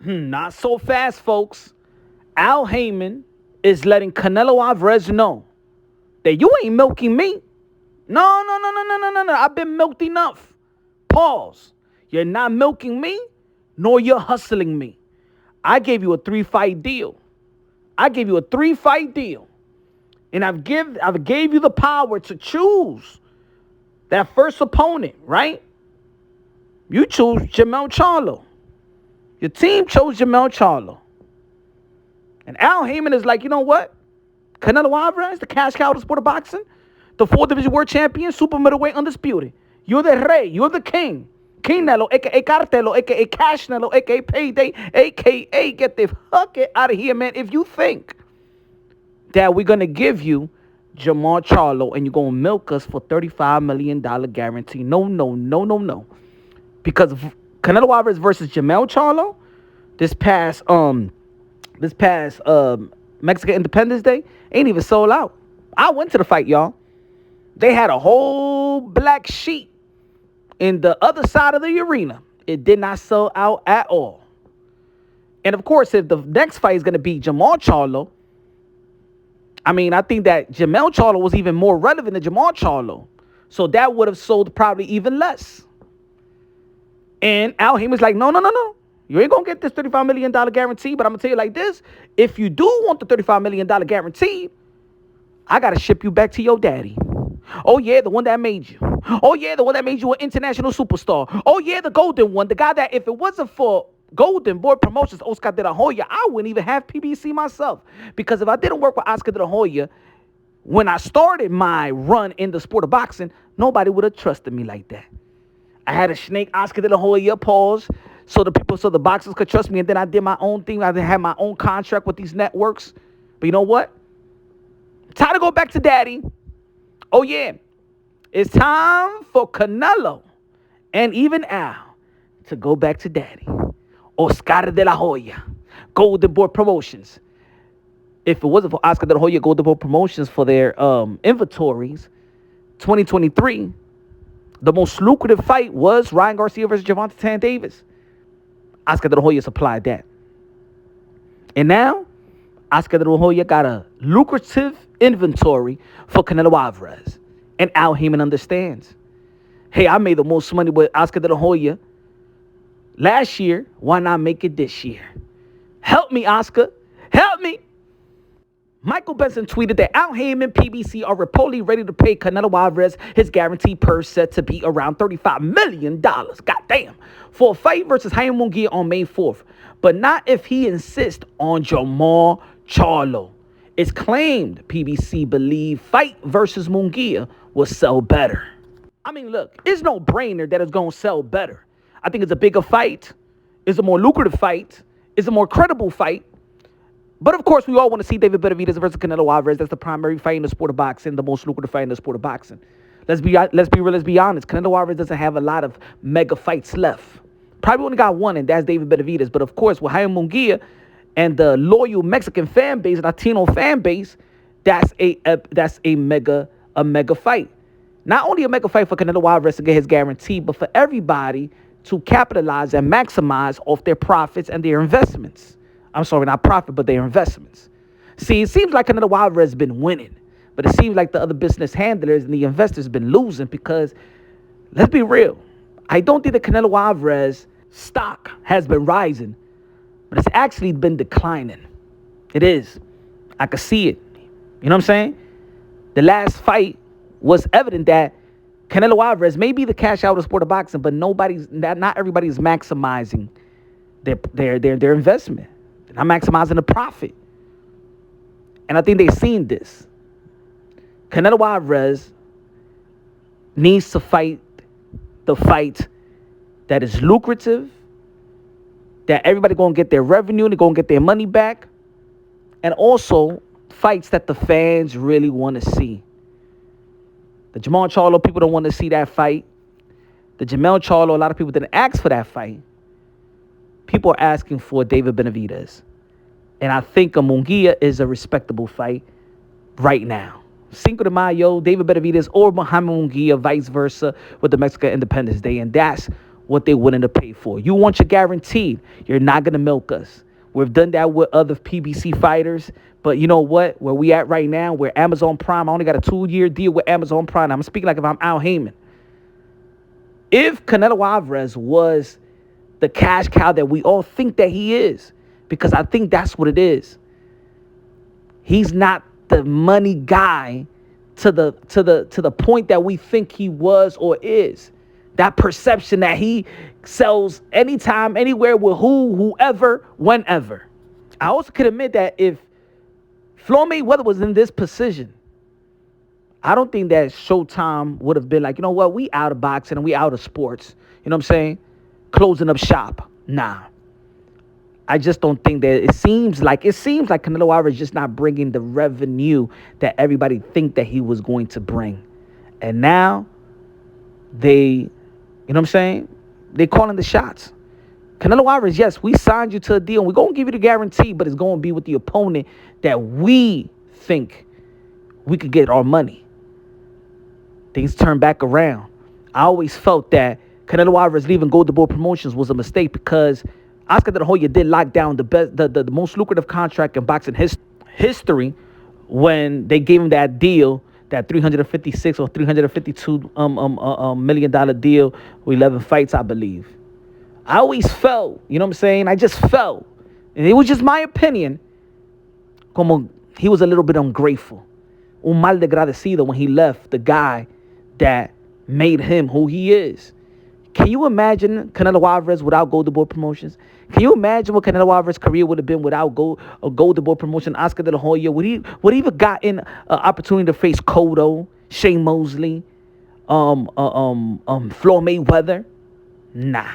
Not so fast, folks. Al Haymon is letting Canelo Alvarez know that you ain't milking me. No, no, no, no, no, no, no, no. I've been milked enough. Pause. You're not milking me, nor you're hustling me. I gave you a 3-fight deal. And I've gave you the power to choose that first opponent, right? You chose Jermall Charlo. Your team chose Jermall Charlo. And Al Haymon is like, you know what? Canelo Alvarez, the cash cow of the sport of boxing, the 4th-division world champion, super middleweight undisputed. You're the rey. You're the king. King-Nello, a.k.a. Cartelo, a.k.a. Cash-Nello, a.k.a. Payday, a.k.a. get the fuck out of here, man. If you think that we're going to give you Jermall Charlo and you're going to milk us for $35 million guarantee, no. Because Canelo Alvarez versus Jermall Charlo this past Mexican Independence Day ain't even sold out. I went to the fight, y'all. They had a whole black sheet in the other side of the arena. It did not sell out at all. And of course, if the next fight is going to be Jermall Charlo, I mean, I think that Jermall Charlo was even more relevant than Jermall Charlo. So that would have sold probably even less. And Al Haymon's like, no. You ain't going to get this $35 million guarantee, but I'm going to tell you like this. If you do want the $35 million guarantee, I got to ship you back to your daddy. Oh, yeah, the one that made you. Oh, yeah, the one that made you an international superstar. Oh, yeah, the golden one. The guy that if it wasn't for Golden Boy Promotions, Oscar de la Hoya, I wouldn't even have PBC myself. Because if I didn't work with Oscar de la Hoya, when I started my run in the sport of boxing, nobody would have trusted me like that. I had to snake Oscar de la Hoya, pause, so the boxers could trust me. And then I did my own thing. I had my own contract with these networks. But you know what? Time to go back to daddy. Oh, yeah. It's time for Canelo and even Al to go back to daddy. Oscar de la Hoya, Golden Boy Promotions. If it wasn't for Oscar de la Hoya, Golden Boy Promotions for their inventories, 2023, the most lucrative fight was Ryan Garcia versus Gervonta Tank Davis. Oscar de la Hoya supplied that. And now, Oscar de la Hoya got a lucrative inventory for Canelo Alvarez. And Al Haymon understands. Hey, I made the most money with Oscar de la Hoya last year. Why not make it this year? Help me, Oscar. Help me. Michael Benson tweeted that Al Haymon PBC are reportedly ready to pay Canelo Alvarez his guaranteed purse set to be around $35 million. Goddamn. For a fight versus Jaime Munguia on May 4th. But not if he insists on Jermall Charlo. It's claimed PBC believe fight versus Munguia will sell better. I mean, look, it's no brainer that it's going to sell better. I think it's a bigger fight. It's a more lucrative fight. It's a more credible fight. But of course, we all want to see David Benavidez versus Canelo Alvarez. That's the primary fight in the sport of boxing, the most lucrative fight in the sport of boxing. Let's be real, let's be honest. Canelo Alvarez doesn't have a lot of mega fights left. Probably only got one, and that's David Benavidez. But of course, with Jaime Munguia and the loyal Mexican fan base, Latino fan base, that's a mega fight. Not only a mega fight for Canelo Alvarez to get his guarantee, but for everybody to capitalize and maximize off their profits and their investments. I'm sorry, not profit, but their investments. See, it seems like Canelo Alvarez has been winning, but it seems like the other business handlers and the investors have been losing because, let's be real, I don't think that Canelo Alvarez stock has been rising, but it's actually been declining. It is. I can see it. You know what I'm saying? The last fight was evident that Canelo Alvarez may be the cash out of the sport of boxing, but not everybody's maximizing their investment. They're not maximizing the profit. And I think they've seen this. Canelo Alvarez needs to fight the fight that is lucrative, that everybody going to get their revenue, they're going to get their money back, and also fights that the fans really want to see. The Jermall Charlo, people don't want to see that fight. The Jermall Charlo, a lot of people didn't ask for that fight. People are asking for David Benavidez. And I think a Munguia is a respectable fight right now. Cinco de Mayo, David Benavidez or Jaime Munguia, vice versa, with the Mexican Independence Day. And that's what they're willing to pay for. You want your guaranteed. You're not going to milk us. We've done that with other PBC fighters. But you know what? Where we at right now, where Amazon Prime, I only got a 2-year deal with Amazon Prime. I'm speaking like if I'm Al Haymon. If Canelo Alvarez was the cash cow that we all think that he is, because I think that's what it is. He's not the money guy to the point that we think he was or is. That perception that he sells anytime, anywhere, with whoever, whenever. I also could admit that if Floyd Mayweather was in this position, I don't think that Showtime would have been like, you know what, we out of boxing and we out of sports. You know what I'm saying? Closing up shop. Nah. I just don't think that it seems like Canelo Alvarez just not bringing the revenue that everybody think that he was going to bring. And now they, you know what I'm saying? They calling the shots. Canelo Alvarez, yes, we signed you to a deal. We're going to give you the guarantee, but it's going to be with the opponent that we think we could get our money. Things turn back around. I always felt that Canelo Alvarez leaving Golden Boy Promotions was a mistake because Oscar De La Hoya did lock down the most lucrative contract in boxing history when they gave him that deal, that $356 or $352 million deal with 11 fights, I believe. I always felt, you know what I'm saying? I just felt, and it was just my opinion, como he was a little bit ungrateful. Un mal de agradecido when he left the guy that made him who he is. Can you imagine Canelo Alvarez without Golden Boy Promotions? Can you imagine what Canelo Alvarez's career would have been without Golden Boy Promotion? Oscar De La Hoya, would he have gotten an opportunity to face Cotto, Shane Mosley, Floyd Mayweather? Nah.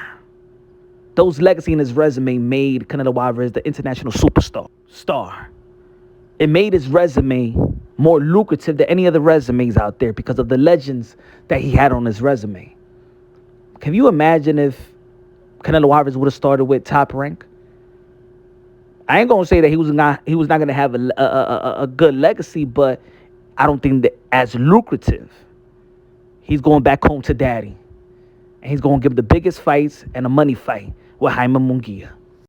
Those legacy in his resume made Canelo Alvarez the international superstar. It made his resume more lucrative than any other resumes out there because of the legends that he had on his resume. Can you imagine if Canelo Alvarez would have started with Top Rank? I ain't gonna say that he was not gonna have a good legacy, but I don't think that as lucrative. He's going back home to daddy, and he's gonna give the biggest fights and a money fight with Jaime Munguia.